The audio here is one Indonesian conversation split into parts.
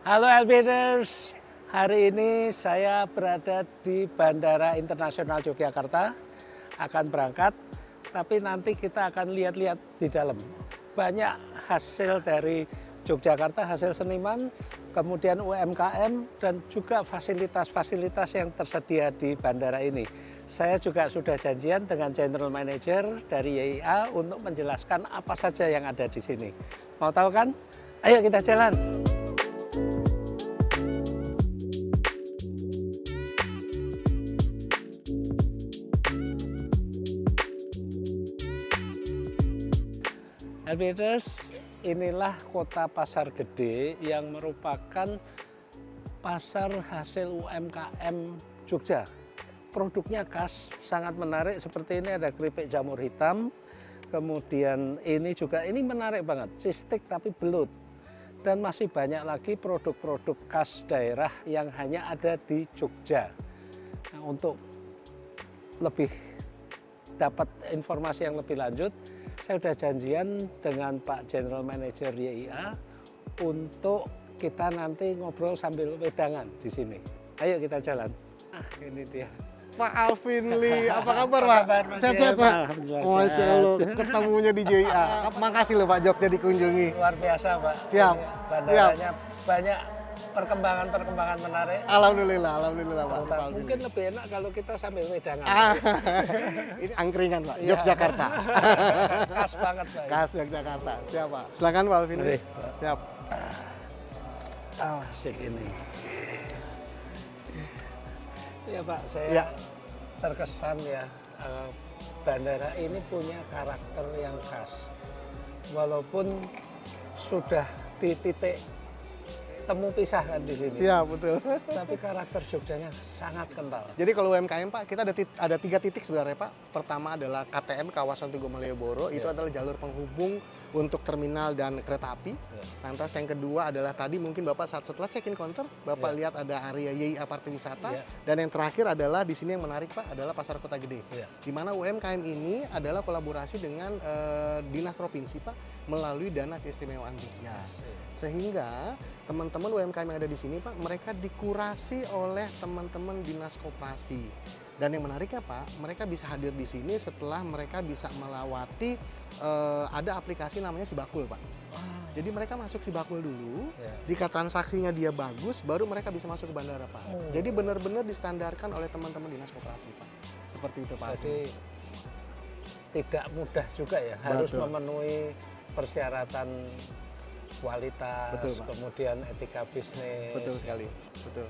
Halo Elbiners, hari ini saya berada di Bandara Internasional Yogyakarta, akan berangkat, tapi nanti kita akan lihat-lihat di dalam. Banyak hasil dari Yogyakarta, hasil seniman, kemudian UMKM, dan juga fasilitas-fasilitas yang tersedia di bandara ini. Saya juga sudah janjian dengan General Manager dari YIA untuk menjelaskan apa saja yang ada di sini. Mau tahu kan? Ayo kita jalan. Elbiners, inilah kota Pasar Gede yang merupakan pasar hasil UMKM Jogja. Produknya khas, sangat menarik. Seperti ini ada keripik jamur hitam, kemudian ini juga, ini menarik banget, cistik tapi belut. Dan masih banyak lagi produk-produk khas daerah yang hanya ada di Jogja. Nah, untuk lebih dapat informasi yang lebih lanjut, saya sudah janjian dengan Pak General Manager YIA untuk kita nanti ngobrol sambil wedangan di sini. Ayo kita jalan. Ini dia. Pak Alvin Lee, apa kabar Pak? Sehat-sehat Pak? Alhamdulillah. Masya Allah, ketemunya di JIA. Makasih loh Pak Jogja dikunjungi. Luar biasa Pak. Siap. Bandaranya banyak perkembangan menarik. Alhamdulillah Pak Alvin. Mungkin lebih enak kalau kita sambil wedangan. Ini angkringan Pak, Iya. Yogyakarta. Khas banget Pak. Khas Yogyakarta. Siap Pak. Silakan Pak Alvin. Mari. Siap. Asik ini. Ya Pak, saya Ya. terkesan ya, bandara ini punya karakter yang khas. Walaupun sudah di titik temu pisah kan di sini. Siap, betul. Tapi karakter Jogjanya sangat kental. Jadi kalau UMKM Pak, kita ada 3 titik sebenarnya Pak. Pertama adalah KTM, kawasan Tugu Malioboro, itu adalah jalur penghubung untuk terminal dan kereta api. Lantas yang kedua adalah tadi mungkin Bapak setelah check-in counter, Bapak lihat ada area YIA Parti Wisata. Dan yang terakhir adalah di sini yang menarik Pak, adalah Pasar Kota Gede. Di mana UMKM ini adalah kolaborasi dengan Dinas Provinsi Pak, melalui dana keistimewaan Jogja. Sehingga teman-teman UMKM yang ada di sini Pak, mereka dikurasi oleh teman-teman Dinas Koperasi. Dan yang menariknya Pak, mereka bisa hadir di sini setelah mereka bisa melewati ada aplikasi namanya Sibakul Pak. Jadi mereka masuk Sibakul dulu, jika transaksinya dia bagus, baru mereka bisa masuk ke bandara Pak. Jadi benar-benar distandarkan oleh teman-teman Dinas Koperasi Pak. Seperti itu Pak. Jadi tidak mudah juga ya, harus Betul. memenuhi persyaratan kualitas, Betul, Pak. kemudian etika bisnis. Betul sekali. Betul.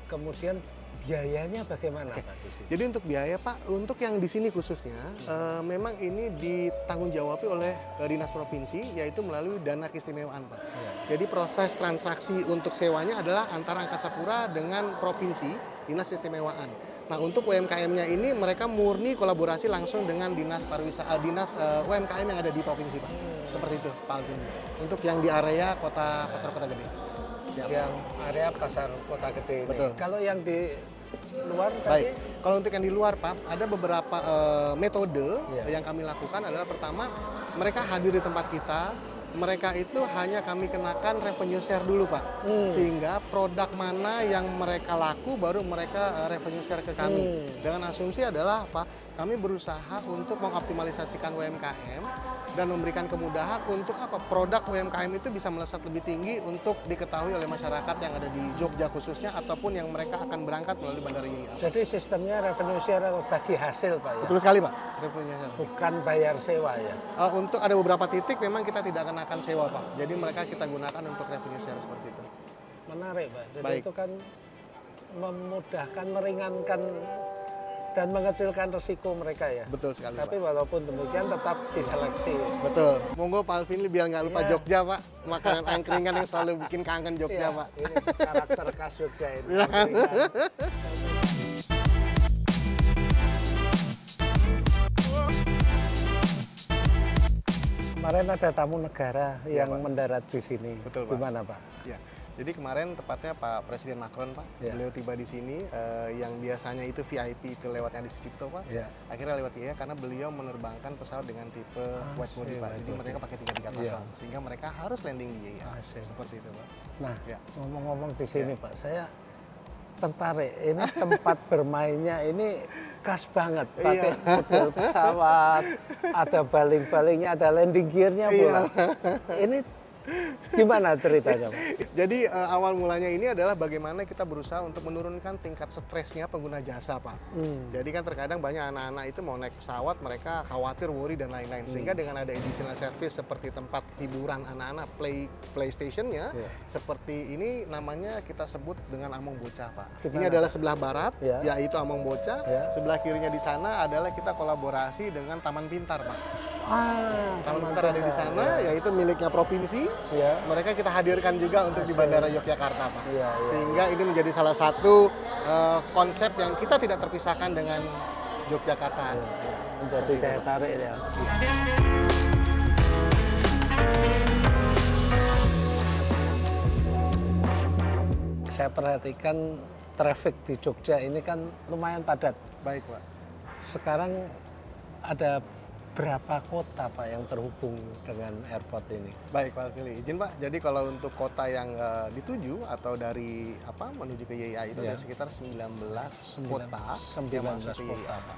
Kemudian biayanya bagaimana Pak di sini? Jadi untuk biaya Pak, untuk yang di sini khususnya, memang ini ditanggung jawabi oleh Dinas Provinsi, yaitu melalui dana keistimewaan Pak. Jadi proses transaksi untuk sewanya adalah antara Angkasa Pura dengan Provinsi, Dinas Keistimewaan. Nah untuk UMKM-nya ini mereka murni kolaborasi langsung dengan Dinas Pariwisata, Dinas UMKM yang ada di Provinsi Pak. Seperti itu Pak Alvin. Untuk yang di area Pasar Kota Gede. Yang area Pasar Kota Gede ini. Betul. Kalau yang di luar Baik, tadi? kalau untuk yang di luar Pak, ada beberapa metode yang kami lakukan adalah pertama, mereka hadir di tempat kita, mereka itu hanya kami kenakan revenue share dulu Pak. Sehingga produk mana yang mereka laku baru mereka revenue share ke kami. Dengan asumsi adalah apa? Kami berusaha untuk mengoptimalisasikan UMKM dan memberikan kemudahan untuk apa? Produk UMKM itu bisa melesat lebih tinggi untuk diketahui oleh masyarakat yang ada di Jogja khususnya ataupun yang mereka akan berangkat melalui Bandara YIA. Jadi sistemnya revenue share bagi hasil Pak ya? Betul sekali Pak, revenue share. Bukan bayar sewa ya? Untuk ada beberapa titik memang kita tidak kenakan sewa Pak. Jadi mereka kita gunakan untuk revenue share seperti itu. Menarik Pak. Jadi Baik. itu kan memudahkan, meringankan dan mengecilkan resiko mereka ya. Betul sekali Tapi Pak. walaupun demikian tetap diseleksi. Betul. Monggo Pak Alvin biar nggak lupa Iya. Jogja Pak. Makanan angkringan yang selalu bikin kangen Jogja Iya, Pak. ini karakter khas Jogja ini. Iya. Kemarin ada tamu negara yang Pak. mendarat di sini. Betul, Pak. Gimana Pak? Ya. Jadi kemarin tepatnya Pak Presiden Macron, Pak, beliau tiba di sini, yang biasanya itu VIP itu lewatnya di Sucipto, Pak, akhirnya lewat YAIA karena beliau menerbangkan pesawat dengan tipe wide body, Pak. Jadi mereka pakai 330, sehingga mereka harus landing di YAIA. Seperti itu, Pak. Nah, ngomong-ngomong di sini, Pak, saya tertarik. Ini tempat bermainnya ini khas banget, pakai model pesawat, ada baling-balingnya, ada landing gear-nya pula. Ini gimana ceritanya, Pak? Jadi awal mulanya ini adalah bagaimana kita berusaha untuk menurunkan tingkat stresnya pengguna jasa, Pak. Jadi kan terkadang banyak anak-anak itu mau naik pesawat, mereka khawatir, worry, dan lain-lain. Sehingga dengan ada additional service seperti tempat hiburan anak-anak, PlayStation-nya, seperti ini namanya kita sebut dengan Among Bocah, Pak. Ini adalah sebelah barat, yaitu Among Bocah. Sebelah kirinya di sana adalah kita kolaborasi dengan Taman Pintar, Pak. Taman Pintar ada di sana, yaitu miliknya provinsi. Mereka kita hadirkan juga untuk di Bandara Yogyakarta, Pak. Sehingga ini menjadi salah satu konsep yang kita tidak terpisahkan dengan Yogyakarta. Menjadi daya tarik ya. Saya perhatikan traffic di Jogja ini kan lumayan padat. Baik, Pak. Sekarang ada berapa kota, Pak, yang terhubung dengan airport ini? Baik, Pak Alfili. Izin, Pak. Jadi kalau untuk kota yang dituju atau dari menuju ke YAIA itu ada sekitar 19 kota yang masuk ke YAIA, Pak.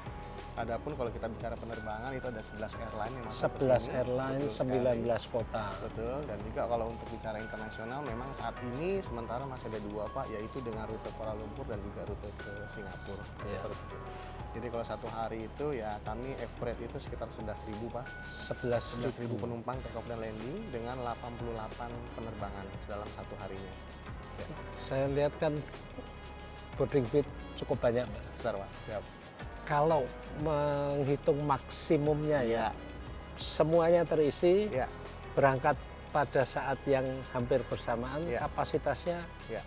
Adapun kalau kita bicara penerbangan itu ada 11 airline yang masuk ke 11 sini. airline, Betul 19 sekali. kota. Betul, dan juga kalau untuk bicara internasional memang saat ini sementara masih ada 2, Pak, yaitu dengan rute Kuala Lumpur dan juga rute ke Singapura. Seperti itu. Jadi kalau satu hari itu ya kami average itu sekitar 11.000, Pak. 11.000 penumpang take off dan landing dengan 88 penerbangan dalam satu harinya. Saya lihat kan boarding feed cukup banyak, Pak. Besar, Pak. Siap. Kalau menghitung maksimumnya semuanya terisi, berangkat pada saat yang hampir bersamaan, kapasitasnya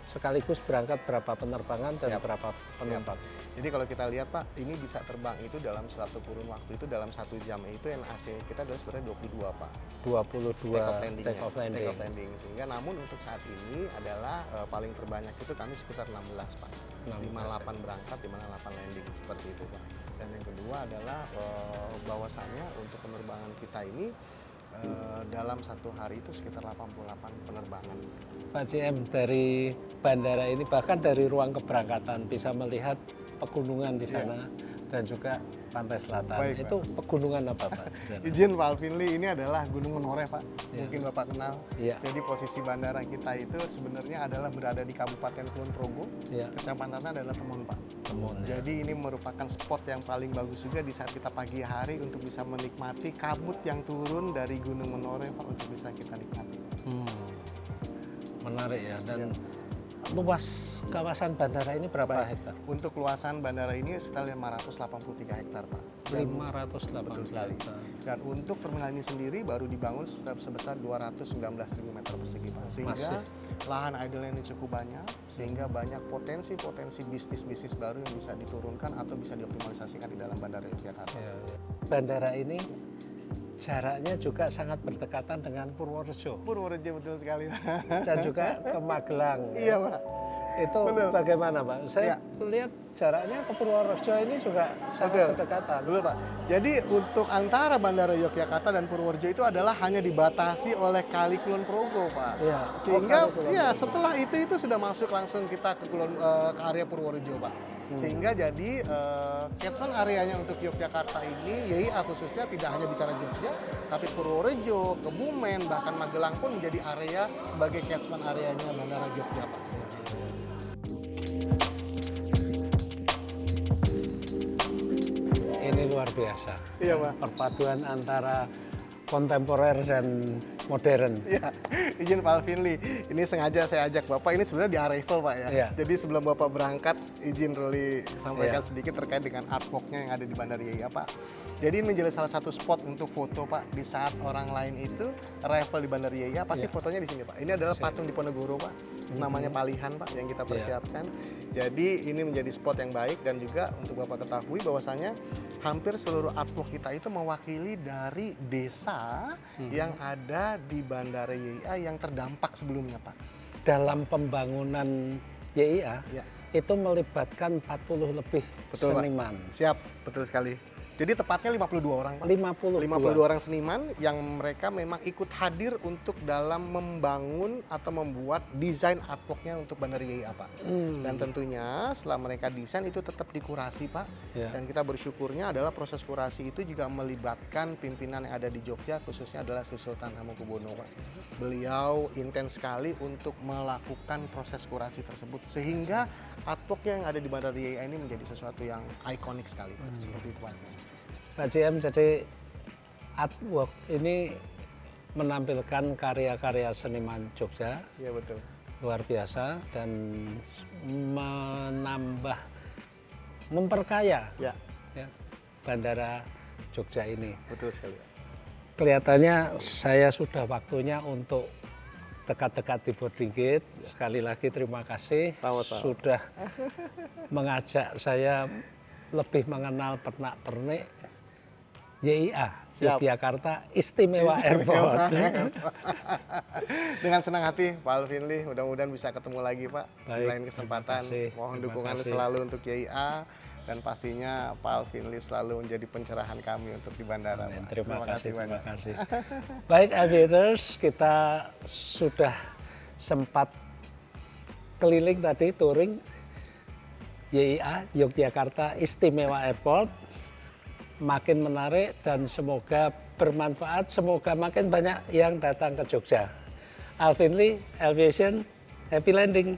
sekaligus berangkat berapa penerbangan dan berapa penumpang. Jadi kalau kita lihat, Pak, ini bisa terbang itu dalam satu kurun waktu itu dalam 1 jam itu NAC kita adalah sebenarnya 22, Pak. 22 take off landing. Sehingga namun untuk saat ini adalah paling terbanyak itu kami sekitar 16, Pak. 58 berangkat, di mana 8 landing, seperti itu, Pak. Dan yang kedua adalah bahwasannya untuk penerbangan kita ini dalam satu hari itu sekitar 88 penerbangan. Pak CM, dari bandara ini bahkan dari ruang keberangkatan bisa melihat pegunungan di sana dan juga pantai selatan. Baik, itu Pak. Pegunungan apa, Pak? Izin, Pak Alvinli, ini adalah Gunung Menoreh, Pak. Mungkin Bapak kenal. Jadi posisi bandara kita itu sebenarnya adalah berada di Kabupaten Kulon Progo. Kecamatannya adalah Temon, Pak. Temon, Jadi ini merupakan spot yang paling bagus juga di saat kita pagi hari untuk bisa menikmati kabut yang turun dari Gunung Menoreh, Pak, untuk bisa kita nikmati. Menarik ya. Dan luas kawasan bandara ini berapa hektar? Untuk luasan bandara ini sekitar 583 hektar, Pak. 583 hektar. Dan untuk terminal ini sendiri baru dibangun sebesar 219.000 meter persegi, Pak. Sehingga lahan idle ini cukup banyak, sehingga banyak potensi-potensi bisnis-bisnis baru yang bisa diturunkan atau bisa dioptimalisasikan di dalam Bandara Yogyakarta. Bandara ini jaraknya juga sangat berdekatan dengan Purworejo. Purworejo, betul sekali, Pak. Dan juga ke Magelang. Iya, Pak. Itu bagaimana, Pak? Saya lihat jaraknya ke Purworejo ini juga sangat berdekatan. Betul, Pak. Jadi untuk antara Bandara Yogyakarta dan Purworejo itu adalah hanya dibatasi oleh Kali Kulon Progo, Pak. Sehingga setelah itu sudah masuk langsung kita ke area Purworejo, Pak. Sehingga jadi catchment areanya untuk Yogyakarta ini, YAIA khususnya tidak hanya bicara Jogja, tapi Purworejo, Kebumen, bahkan Magelang pun menjadi area sebagai catchment areanya Bandara Jogja, Pak. Ini luar biasa. Iya, Pak. Perpaduan antara kontemporer dan modern. Iya, izin Pak Alvinli, ini sengaja saya ajak Bapak, ini sebenarnya di arrival, Pak, ya. Jadi sebelum Bapak berangkat, izin Ruli sampaikan sedikit terkait dengan artwork-nya yang ada di Bandara YAIA, Pak. Jadi ini menjadi salah satu spot untuk foto, Pak, di saat orang lain itu arrival di Bandara YAIA, pasti fotonya di sini, Pak. Ini adalah patung Diponegoro, Pak, namanya Palihan, Pak, yang kita persiapkan. Jadi ini menjadi spot yang baik, dan juga untuk Bapak ketahui bahwasanya hampir seluruh artwork kita itu mewakili dari desa yang ada di Bandara YAIA yang terdampak sebelumnya, Pak. dalam pembangunan YIA Ya. itu melibatkan 40 lebih Betul, Pak. seniman. Siap, betul sekali. Jadi tepatnya 52 orang, Pak. 52. 52 orang seniman yang mereka memang ikut hadir untuk dalam membangun atau membuat desain artworknya untuk Bandara YIA, Pak. Dan tentunya setelah mereka desain itu tetap dikurasi, Pak. Ya. Dan kita bersyukurnya adalah proses kurasi itu juga melibatkan pimpinan yang ada di Jogja, khususnya adalah Sri Sultan Hamengkubuwono, Pak. Beliau intens sekali untuk melakukan proses kurasi tersebut sehingga artwork yang ada di Bandara YIA ini menjadi sesuatu yang ikonik sekali, Pak. Seperti itu, Pak. Pak JM, jadi artwork ini menampilkan karya-karya seniman Jogja Iya, betul. luar biasa dan memperkaya Ya, ya, Bandara Jogja ini. betul sekali. Kelihatannya saya sudah waktunya untuk dekat-dekat di boarding gate. Sekali lagi terima kasih Sama-sama. sudah mengajak saya lebih mengenal pernak-pernik YIA, Siap. Yogyakarta Istimewa Airport. Dengan senang hati, Pak Alvin Lee. Mudah-mudahan bisa ketemu lagi, Pak. Di Baik, lain kesempatan. terima kasih. Mohon Terima dukungan kasih. selalu untuk YIA. Dan pastinya Pak Alvin Lee selalu menjadi pencerahan kami untuk di bandara, Amin. Pak. Terima kasih, terima banyak. kasih. Baik, aviators, kita sudah sempat keliling tadi, touring YIA, Yogyakarta Istimewa Airport. Makin menarik dan semoga bermanfaat, semoga makin banyak yang datang ke Jogja. Alvin Lee, Aviation, happy landing.